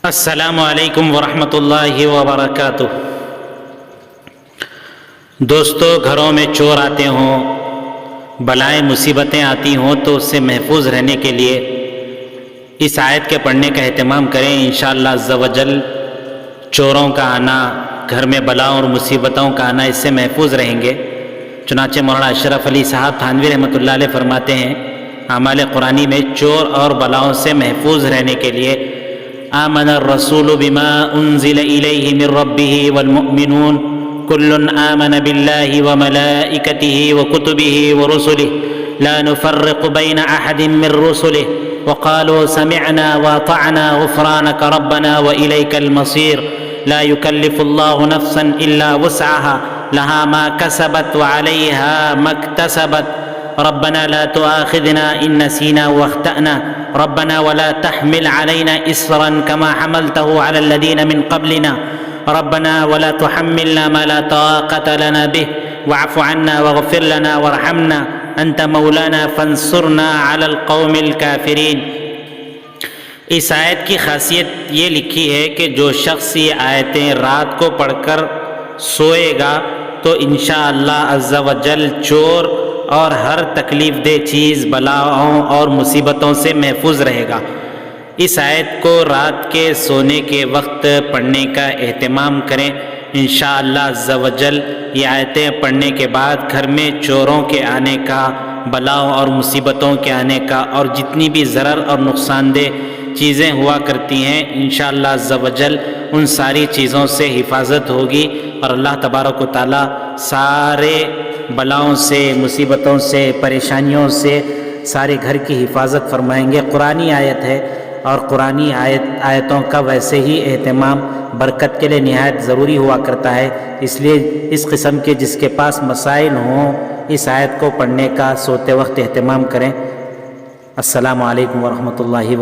السلام علیکم ورحمۃ اللہ وبرکاتہ۔ دوستو، گھروں میں چور آتے ہوں، بلائیں مصیبتیں آتی ہوں تو اس سے محفوظ رہنے کے لیے اس آیت کے پڑھنے کا اہتمام کریں۔ انشاءاللہ عز و جل چوروں کا آنا، گھر میں بلاؤں اور مصیبتوں کا آنا، اس سے محفوظ رہیں گے۔ چنانچہ مولانا اشرف علی صاحب تھانوی رحمۃ اللہ علیہ فرماتے ہیں اعمال قرآنی میں چور اور بلاؤں سے محفوظ رہنے کے لیے آمن الرسول بما انزل الیہ من ربہ والمؤمنون کل آمن باللہ وملائکتہ وکتبہ ورسلہ لا نفرق بین احد من رسلہ وقالوا سمعنا واطعنا غفرانک ربنا والیک المصیر لا يكلف الله نفسا الا وسعها لها ما كسبت وعليها ما اكتسبت ربنا لا تؤاخذنا ان نسينا واخطأنا ربنا ولا تحمل علينا إصرا كما حملته على الذين من قبلنا ربنا ولا تحملنا ما لا طاقة لنا به واعف عنا واغفر لنا وارحمنا أنت مولانا فانصرنا على القوم الكافرين۔ اس آیت کی خاصیت یہ لکھی ہے کہ جو شخص یہ آیتیں رات کو پڑھ کر سوئے گا تو انشاءاللہ عز و جل چور اور ہر تکلیف دہ چیز، بلاؤں اور مصیبتوں سے محفوظ رہے گا۔ اس آیت کو رات کے سونے کے وقت پڑھنے کا اہتمام کریں۔ انشاءاللہ عز و جل یہ آیتیں پڑھنے کے بعد گھر میں چوروں کے آنے کا، بلاؤں اور مصیبتوں کے آنے کا اور جتنی بھی ضرر اور نقصان دہ چیزیں ہوا کرتی ہیں، انشاءاللہ عز و جل ان ساری چیزوں سے حفاظت ہوگی اور اللہ تبارک و تعالی سارے بلاؤں سے، مصیبتوں سے، پریشانیوں سے سارے گھر کی حفاظت فرمائیں گے۔ قرآنی آیت ہے اور قرآنی آیتوں کا ویسے ہی اہتمام برکت کے لیے نہایت ضروری ہوا کرتا ہے، اس لیے اس قسم کے جس کے پاس مسائل ہوں اس آیت کو پڑھنے کا سوتے وقت اہتمام کریں۔ السلام علیکم ورحمۃ اللہ وبرکاتہ۔